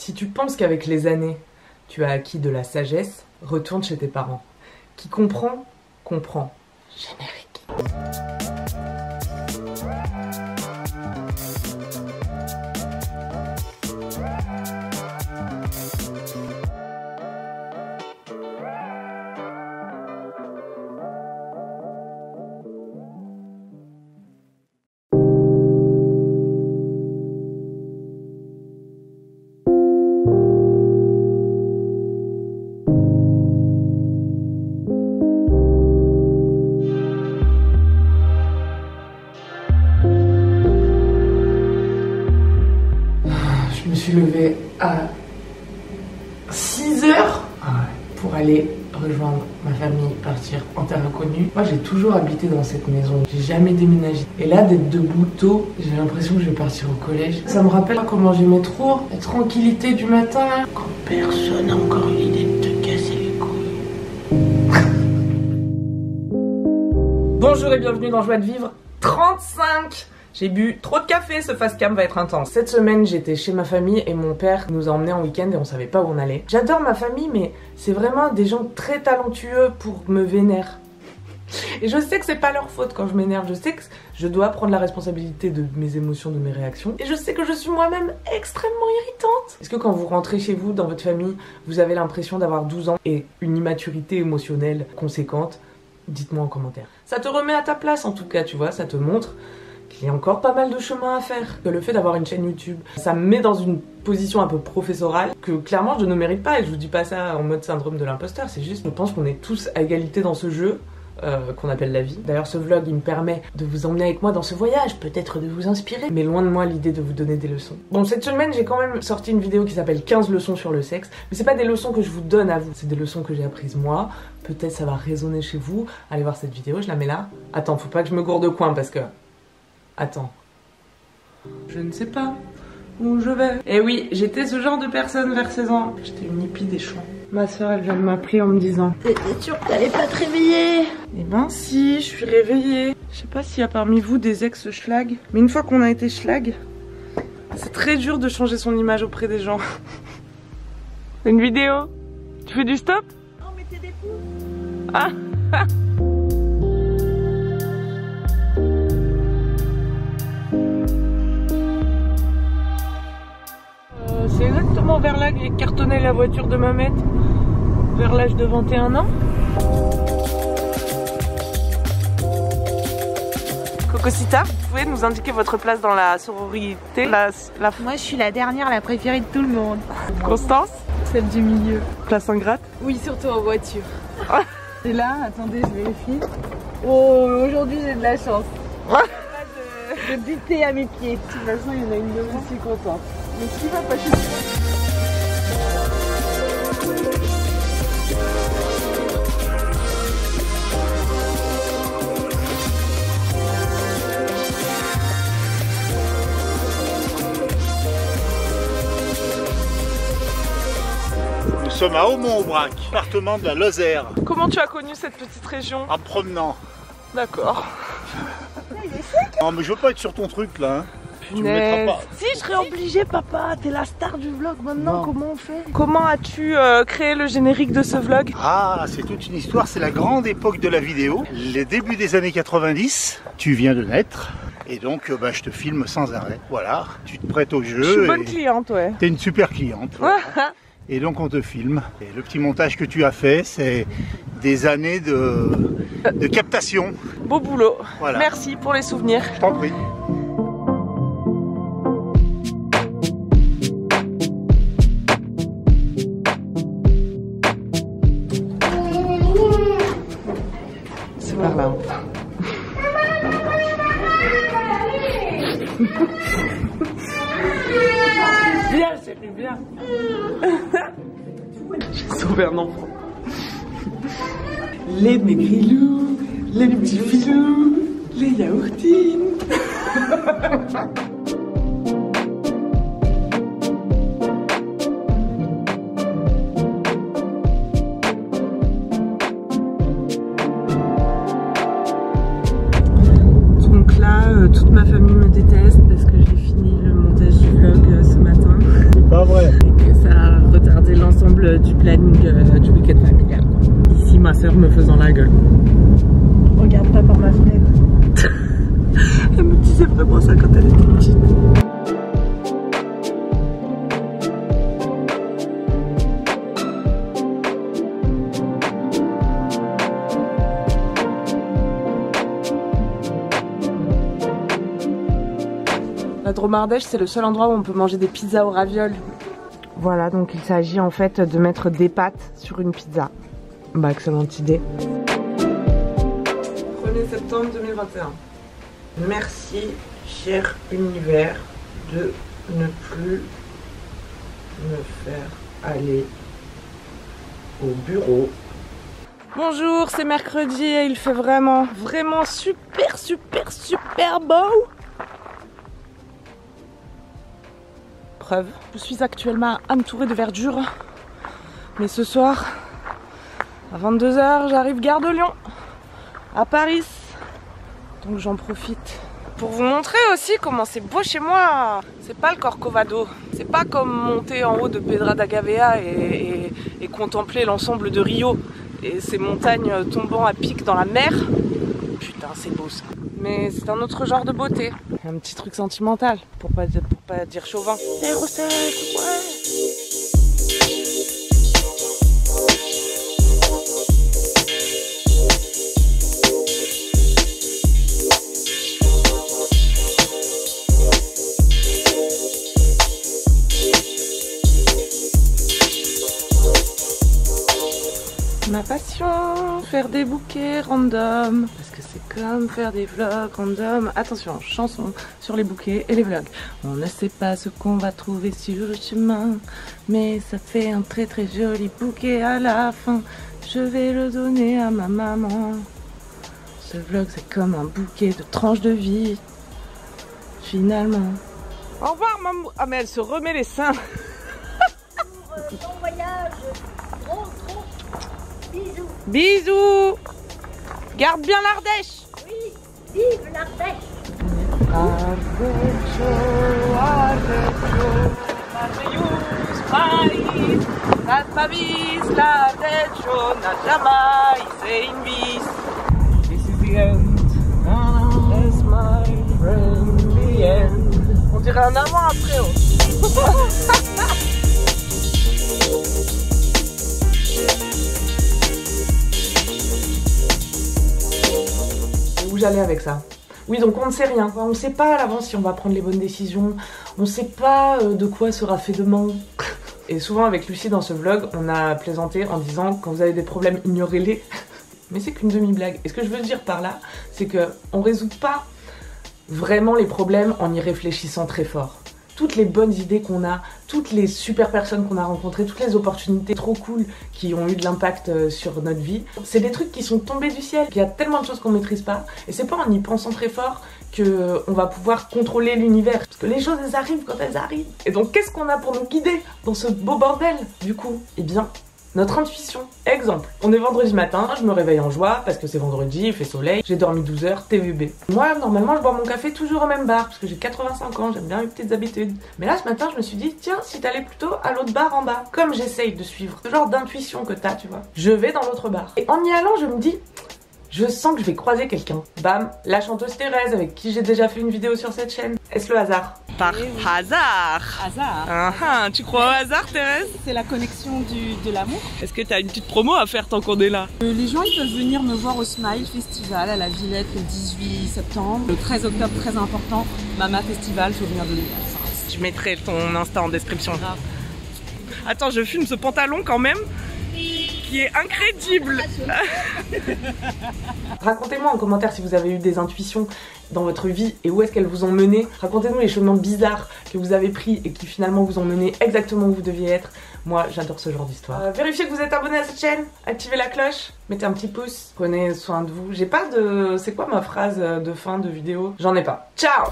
Si tu penses qu'avec les années, tu as acquis de la sagesse, retourne chez tes parents. Qui comprend, comprend. Générique. Je me suis levée à 6 heures pour aller rejoindre ma famille, partir en terre inconnue. Moi j'ai toujours habité dans cette maison, j'ai jamais déménagé. Et là d'être debout tôt, j'ai l'impression que je vais partir au collège. Ça me rappelle comment j'aimais trop la tranquillité du matin. Quand personne n'a encore eu l'idée de te casser les couilles. Bonjour et bienvenue dans Joie de Vivre 35. J'ai bu trop de café, ce face cam va être intense. Cette semaine, j'étais chez ma famille et mon père nous a emmenés en week-end et on savait pas où on allait. J'adore ma famille, mais c'est vraiment des gens très talentueux pour me vénérer. Et je sais que c'est pas leur faute quand je m'énerve, je sais que je dois prendre la responsabilité de mes émotions, de mes réactions. Et je sais que je suis moi-même extrêmement irritante. Est-ce que quand vous rentrez chez vous, dans votre famille, vous avez l'impression d'avoir 12 ans et une immaturité émotionnelle conséquente? Dites-moi en commentaire. Ça te remet à ta place en tout cas, tu vois, ça te montre qu'il y a encore pas mal de chemin à faire. Que le fait d'avoir une chaîne YouTube, ça me met dans une position un peu professorale que clairement je ne mérite pas, et je vous dis pas ça en mode syndrome de l'imposteur, c'est juste, je pense qu'on est tous à égalité dans ce jeu qu'on appelle la vie. D'ailleurs ce vlog il me permet de vous emmener avec moi dans ce voyage, peut-être de vous inspirer, mais loin de moi l'idée de vous donner des leçons. Bon, cette semaine j'ai quand même sorti une vidéo qui s'appelle 15 leçons sur le sexe, mais c'est pas des leçons que je vous donne à vous, c'est des leçons que j'ai apprises moi. Peut-être ça va résonner chez vous. Allez voir cette vidéo, je la mets là. Attends, faut pas que je me gourde au coin parce que... Attends. Je ne sais pas où je vais. Et oui, j'étais ce genre de personne vers 16 ans. J'étais une hippie des champs. Ma soeur, elle vient de m'appeler en me disant: t'étais sûre que t'allais pas te réveiller? Eh ben si, je suis réveillée. Je sais pas s'il y a parmi vous des ex-schlag, mais une fois qu'on a été schlag, c'est très dur de changer son image auprès des gens. Une vidéo? Tu fais du stop? Non, mais t'es des poules. Ah. C'est exactement vers là que j'ai cartonné la voiture de Mamet, vers l'âge de 21 ans. Cocosita, vous pouvez nous indiquer votre place dans la sororité? Moi, je suis la dernière, la préférée de tout le monde. Constance? Celle du milieu. Place ingrate? Oui, surtout en voiture. Et là, attendez, je vérifie. Oh, aujourd'hui, j'ai de la chance. Il n'y a pas de buté à mes pieds. De toute façon, il y en a une de moi, je suis contente. Mais qui va pas chez Nous sommes à Aumont-Aubrac, département de la Lozère. Comment tu as connu cette petite région? En promenant. D'accord. Non mais je veux pas être sur ton truc là. Hein. Tu me mettras pas. Si, je serais obligée, papa. T'es la star du vlog maintenant. Non. Comment on fait? Comment as-tu créé le générique de ce vlog? Ah, c'est toute une histoire, c'est la grande époque de la vidéo. Les débuts des années 90, tu viens de naître. Et donc bah, je te filme sans arrêt. Voilà, tu te prêtes au jeu. Je suis bonne cliente, ouais. T'es une super cliente. Voilà. Et donc on te filme. Et le petit montage que tu as fait, c'est des années de captation. Beau boulot. Voilà. Merci pour les souvenirs. Je t'en prie. C'est par là. Bien, c'est bien. J'ai sauvé un enfant. Les maigrilous, les petits filous, les yaourtines. Donc là, toute ma famille me déteste parce que j'ai fini le montage du vlog ce matin. C'est pas vrai. Et que du planning du week-end familial. Ici, ma soeur me faisant la gueule. Regarde pas par ma fenêtre. Elle me disait vraiment ça quand elle était petite. La Drôme Ardèche, c'est le seul endroit où on peut manger des pizzas aux ravioles. Voilà, donc il s'agit en fait de mettre des pâtes sur une pizza. Bah, excellente idée. 1er septembre 2021. Merci, cher univers, de ne plus me faire aller au bureau. Bonjour, c'est mercredi et il fait vraiment super beau. Preuve, je suis actuellement entourée de verdure. Mais ce soir, à 22 h, j'arrive gare de Lyon, à Paris. Donc j'en profite pour vous montrer aussi comment c'est beau chez moi. C'est pas le Corcovado, c'est pas comme monter en haut de Pedra da Gavea et contempler l'ensemble de Rio et ces montagnes tombant à pic dans la mer. Putain, c'est beau ça. Mais c'est un autre genre de beauté. Un petit truc sentimental, pour pas dire chauvin. Zéro sec, ouais. Ma passion, faire des bouquets random, parce que c'est comme faire des vlogs random. Attention, chanson sur les bouquets et les vlogs. On ne sait pas ce qu'on va trouver sur le chemin, mais ça fait un très joli bouquet à la fin. Je vais le donner à ma maman. Ce vlog c'est comme un bouquet de tranches de vie, finalement. Au revoir maman. Ah mais elle se remet les seins. Bon voyage. Gros. Bisous. Bisous. Garde bien l'Ardèche. Oui, vive l'Ardèche. This is the end. That's my friend, the end. On dirait un avant après. Où j'allais avec ça? Oui, donc on ne sait rien. On ne sait pas à l'avance si on va prendre les bonnes décisions. On ne sait pas de quoi sera fait demain. Et souvent avec Lucie dans ce vlog, on a plaisanté en disant quand vous avez des problèmes, ignorez-les. Mais c'est qu'une demi-blague. Et ce que je veux dire par là, c'est qu'on résout pas vraiment les problèmes en y réfléchissant très fort. Toutes les bonnes idées qu'on a, toutes les super personnes qu'on a rencontrées, toutes les opportunités trop cool qui ont eu de l'impact sur notre vie, c'est des trucs qui sont tombés du ciel. Il y a tellement de choses qu'on maîtrise pas et c'est pas en y pensant très fort qu'on va pouvoir contrôler l'univers. Parce que les choses elles arrivent quand elles arrivent. Et donc qu'est-ce qu'on a pour nous guider dans ce beau bordel du coup? Eh bien, notre intuition. Exemple, on est vendredi matin, je me réveille en joie parce que c'est vendredi, il fait soleil, j'ai dormi 12 heures, TVB. Moi, normalement, je bois mon café toujours au même bar parce que j'ai 85 ans, j'aime bien mes petites habitudes. Mais là, ce matin, je me suis dit, tiens, si t'allais plutôt à l'autre bar en bas, comme j'essaye de suivre ce genre d'intuition que t'as, tu vois, je vais dans l'autre bar. Et en y allant, je me dis, je sens que je vais croiser quelqu'un. Bam, la chanteuse Thérèse avec qui j'ai déjà fait une vidéo sur cette chaîne. Est-ce le hasard? Par hasard. Hasard. Tu crois au hasard, Thérèse? C'est la connexion de l'amour. Est-ce que t'as une petite promo à faire tant qu'on est là? Les gens ils peuvent venir me voir au Smile Festival à la Villette le 18 septembre. Le 13 octobre, très important, Mama Festival, faut venir de l'île. Je mettrai ton Insta en description. Attends, je filme ce pantalon quand même, qui est incroyable. Racontez-moi en commentaire si vous avez eu des intuitions dans votre vie et où est-ce qu'elles vous ont mené. Racontez-nous les chemins bizarres que vous avez pris et qui finalement vous ont mené exactement où vous deviez être. Moi, j'adore ce genre d'histoire. Vérifiez que vous êtes abonné à cette chaîne, activez la cloche, mettez un petit pouce, prenez soin de vous. J'ai pas de... C'est quoi ma phrase de fin de vidéo? J'en ai pas. Ciao!